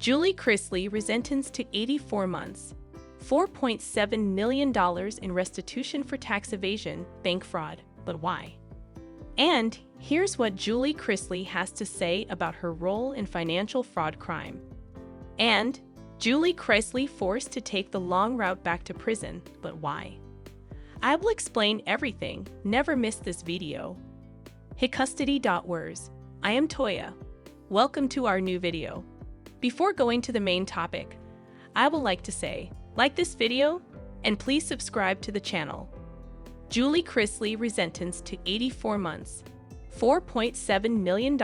Julie Chrisley sentenced to 84 months, $4.7 million in restitution for tax evasion, bank fraud, but why? And here's what Julie Chrisley has to say about her role in financial fraud crime. And Julie Chrisley forced to take the long route back to prison, but why? I will explain everything. Never miss this video. Hit custody.wars. I am Toya. Welcome to our new video. Before going to the main topic, I would like to say, like this video, and please subscribe to the channel. Julie Chrisley sentenced to 84 months, $4.7 million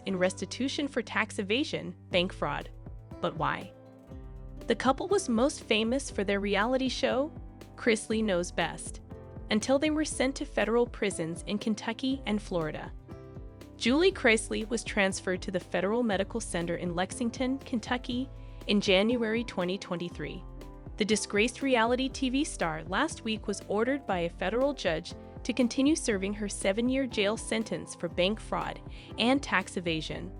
in restitution for tax evasion, bank fraud. But why? The couple was most famous for their reality show, Chrisley Knows Best, until they were sent to federal prisons in Kentucky and Florida. Julie Chrisley was transferred to the Federal Medical Center in Lexington, Kentucky, in January 2023. The disgraced reality TV star last week was ordered by a federal judge to continue serving her 7-year jail sentence for bank fraud and tax evasion.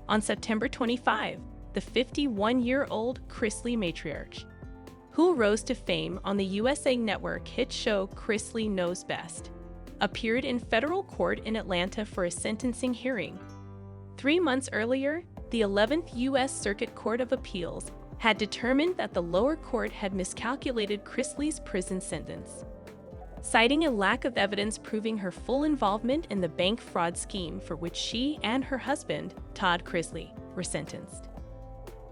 On September 25, the 51-year-old Chrisley matriarch, who rose to fame on the USA Network hit show Chrisley Knows Best, appeared in federal court in Atlanta for a sentencing hearing. 3 months earlier, the 11th U.S. Circuit Court of Appeals had determined that the lower court had miscalculated Chrisley's prison sentence, citing a lack of evidence proving her full involvement in the bank fraud scheme for which she and her husband, Todd Chrisley, were sentenced.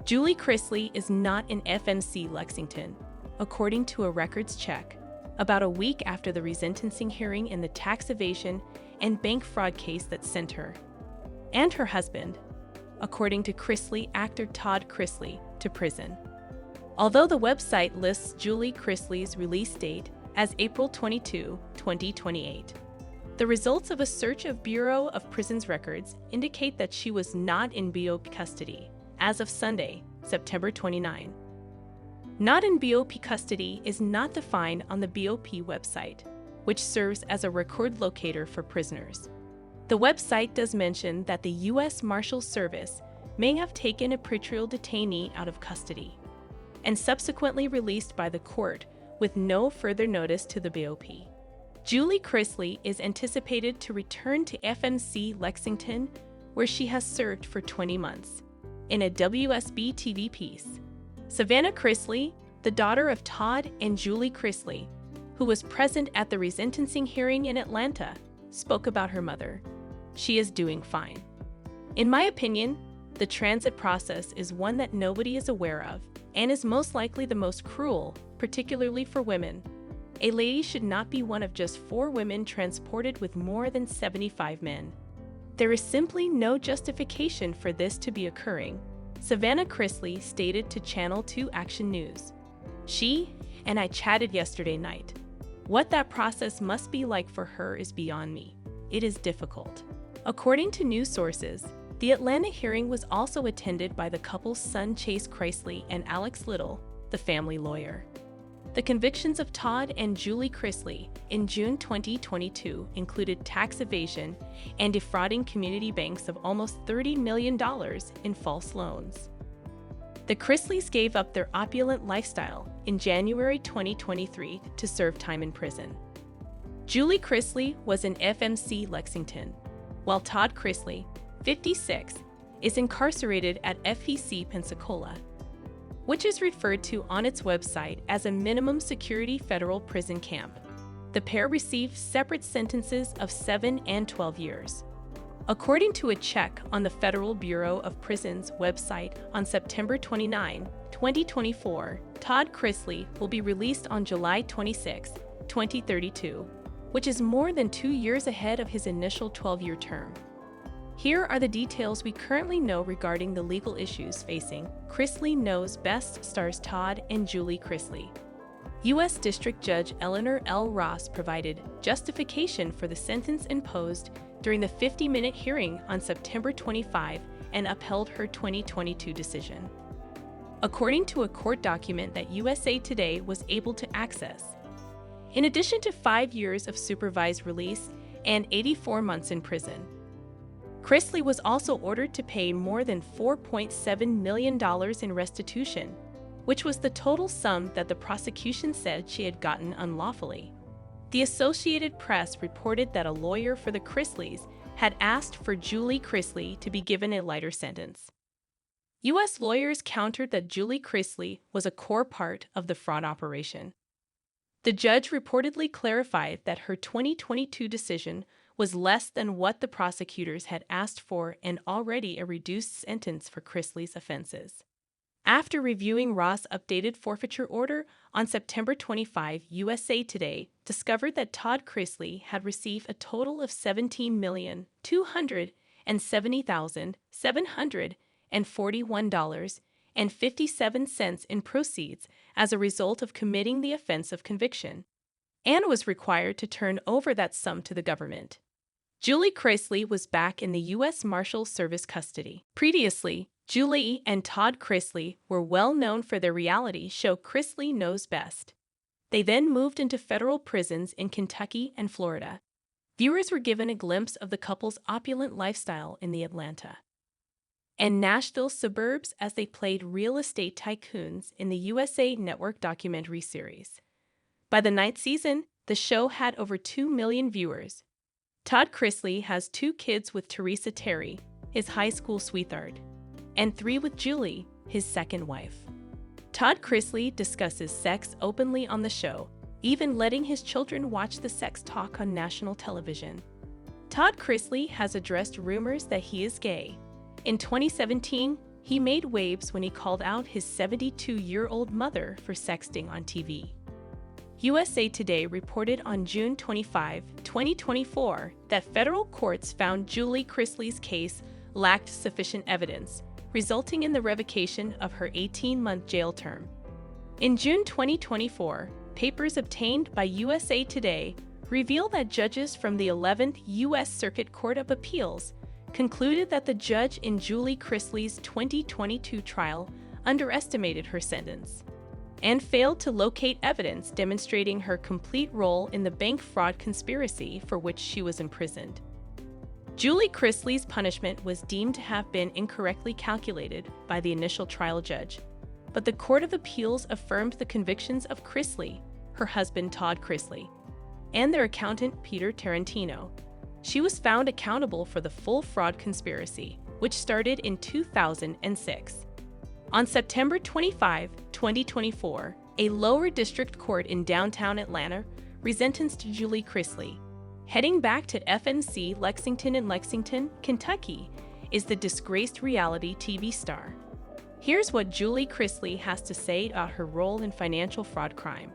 Julie Chrisley is not in FMC Lexington, according to a records check, about a week after the resentencing hearing in the tax evasion and bank fraud case that sent her and her husband, according to Chrisley actor Todd Chrisley, to prison. Although the website lists Julie Chrisley's release date as April 22, 2028, the results of a search of Bureau of Prisons records indicate that she was not in BOP custody as of Sunday, September 29. Not in BOP custody is not defined on the BOP website, which serves as a record locator for prisoners. The website does mention that the U.S. Marshals Service may have taken a pretrial detainee out of custody and subsequently released by the court with no further notice to the BOP. Julie Chrisley is anticipated to return to FMC Lexington, where she has served for 20 months, in a WSB TV piece. Savannah Chrisley, the daughter of Todd and Julie Chrisley, who was present at the resentencing hearing in Atlanta, spoke about her mother. She is doing fine. In my opinion, the transit process is one that nobody is aware of and is most likely the most cruel, particularly for women. A lady should not be one of just 4 women transported with more than 75 men. There is simply no justification for this to be occurring, Savannah Chrisley stated to Channel 2 Action News. She and I chatted yesterday night. What that process must be like for her is beyond me. It is difficult. According to news sources, the Atlanta hearing was also attended by the couple's son Chase Chrisley and Alex Little, the family lawyer. The convictions of Todd and Julie Chrisley in June 2022 included tax evasion and defrauding community banks of almost $30 million in false loans. The Chrisleys gave up their opulent lifestyle in January 2023 to serve time in prison. Julie Chrisley was in FMC Lexington, while Todd Chrisley, 56, is incarcerated at FEC Pensacola, which is referred to on its website as a minimum security federal prison camp. The pair received separate sentences of 7 and 12 years. According to a check on the Federal Bureau of Prisons website on September 29, 2024, Todd Chrisley will be released on July 26, 2032, which is more than 2 years ahead of his initial 12-year term. Here are the details we currently know regarding the legal issues facing Chrisley Knows Best stars Todd and Julie Chrisley. U.S. District Judge Eleanor L. Ross provided justification for the sentence imposed during the 50-minute hearing on September 25 and upheld her 2022 decision. According to a court document that USA Today was able to access, in addition to 5 years of supervised release and 84 months in prison, Chrisley was also ordered to pay more than $4.7 million in restitution, which was the total sum that the prosecution said she had gotten unlawfully. The Associated Press reported that a lawyer for the Chrisleys had asked for Julie Chrisley to be given a lighter sentence. U.S. lawyers countered that Julie Chrisley was a core part of the fraud operation. The judge reportedly clarified that her 2022 decision was less than what the prosecutors had asked for and already a reduced sentence for Chrisley's offenses. After reviewing Ross' updated forfeiture order on September 25, USA Today discovered that Todd Chrisley had received a total of $17,270,741.57 in proceeds as a result of committing the offense of conviction, and was required to turn over that sum to the government. Julie Chrisley was back in the U.S. Marshals Service custody. Previously, Julie and Todd Chrisley were well known for their reality show Chrisley Knows Best. They then moved into federal prisons in Kentucky and Florida. Viewers were given a glimpse of the couple's opulent lifestyle in the Atlanta and Nashville suburbs as they played real estate tycoons in the USA Network documentary series. By the ninth season, the show had over 2 million viewers. Todd Chrisley has 2 kids with Teresa Terry, his high school sweetheart, and 3 with Julie, his second wife. Todd Chrisley discusses sex openly on the show, even letting his children watch the sex talk on national television. Todd Chrisley has addressed rumors that he is gay. In 2017, he made waves when he called out his 72-year-old mother for sexting on TV. USA Today reported on June 25, 2024, that federal courts found Julie Chrisley's case lacked sufficient evidence, resulting in the revocation of her 18-month jail term. In June 2024, papers obtained by USA Today reveal that judges from the 11th U.S. Circuit Court of Appeals concluded that the judge in Julie Chrisley's 2022 trial underestimated her sentence and failed to locate evidence demonstrating her complete role in the bank fraud conspiracy for which she was imprisoned. Julie Chrisley's punishment was deemed to have been incorrectly calculated by the initial trial judge, but the Court of Appeals affirmed the convictions of Chrisley, her husband Todd Chrisley, and their accountant Peter Tarantino. She was found accountable for the full fraud conspiracy, which started in 2006. On September 25, 2024, a lower district court in downtown Atlanta resentenced Julie Chrisley. Heading back to FNC Lexington in Lexington, Kentucky, is the disgraced reality TV star. Here's what Julie Chrisley has to say about her role in financial fraud crime.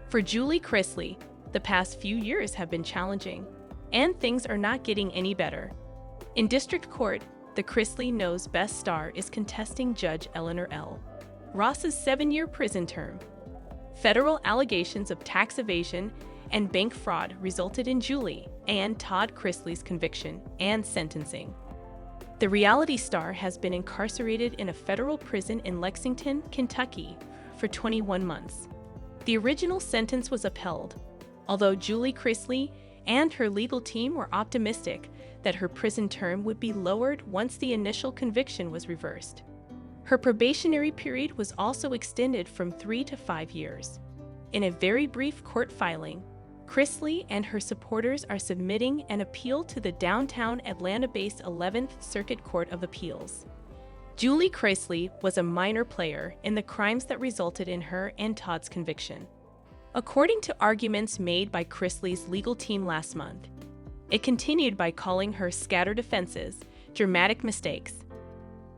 For Julie Chrisley, the past few years have been challenging, and things are not getting any better. In district court, the Chrisley Knows Best star is contesting Judge Eleanor L. Ross's 7-year prison term. Federal allegations of tax evasion and bank fraud resulted in Julie and Todd Chrisley's conviction and sentencing. The reality star has been incarcerated in a federal prison in Lexington, Kentucky, for 21 months. The original sentence was upheld, although Julie Chrisley and her legal team were optimistic that her prison term would be lowered once the initial conviction was reversed. Her probationary period was also extended from 3 to 5 years. In a very brief court filing, Chrisley and her supporters are submitting an appeal to the downtown Atlanta-based 11th Circuit Court of Appeals. Julie Chrisley was a minor player in the crimes that resulted in her and Todd's conviction, according to arguments made by Chrisley's legal team last month. It continued by calling her scattered offenses dramatic mistakes.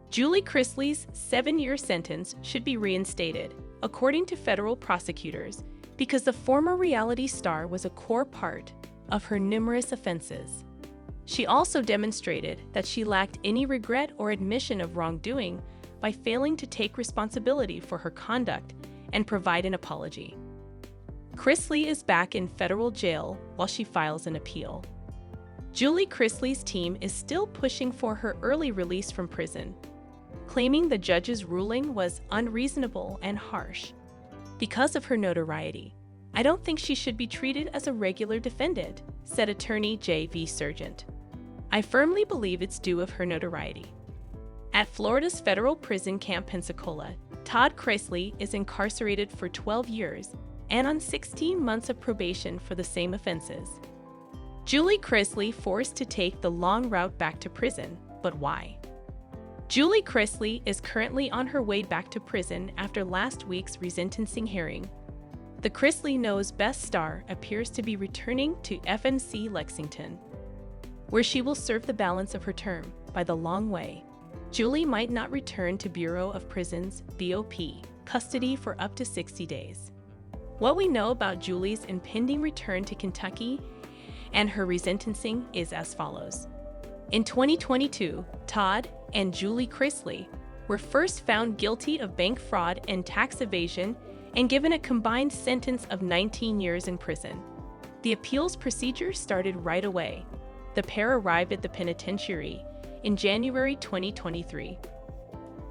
Julie Chrisley's 7-year sentence should be reinstated, according to federal prosecutors, because the former reality star was a core part of her numerous offenses. She also demonstrated that she lacked any regret or admission of wrongdoing by failing to take responsibility for her conduct and provide an apology. Chrisley is back in federal jail while she files an appeal. Julie Chrisley's team is still pushing for her early release from prison, claiming the judge's ruling was unreasonable and harsh. Because of her notoriety, I don't think she should be treated as a regular defendant, said attorney J.V. Sargent. I firmly believe it's due of her notoriety. At Florida's federal prison Camp Pensacola, Todd Chrisley is incarcerated for 12 years and on 16 months of probation for the same offenses. Julie Chrisley forced to take the long route back to prison, but why? Julie Chrisley is currently on her way back to prison after last week's resentencing hearing. The Chrisley Knows Best star appears to be returning to FNC Lexington, where she will serve the balance of her term. By the long way, Julie might not return to Bureau of Prisons (BOP) custody for up to 60 days. What we know about Julie's impending return to Kentucky and her resentencing is as follows. In 2022, Todd and Julie Chrisley were first found guilty of bank fraud and tax evasion and given a combined sentence of 19 years in prison. The appeals procedure started right away. The pair arrived at the penitentiary in January 2023.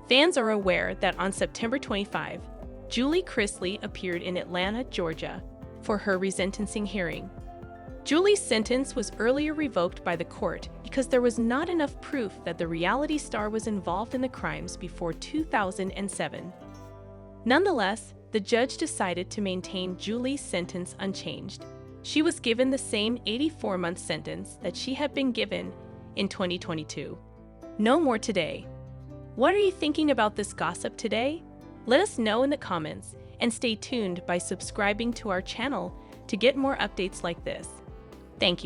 Fans are aware that on September 25, Julie Chrisley appeared in Atlanta, Georgia, for her resentencing hearing. Julie's sentence was earlier revoked by the court because there was not enough proof that the reality star was involved in the crimes before 2007. Nonetheless, the judge decided to maintain Julie's sentence unchanged. She was given the same 84-month sentence that she had been given in 2022. No more today. What are you thinking about this gossip today? Let us know in the comments and stay tuned by subscribing to our channel to get more updates like this. Thank you.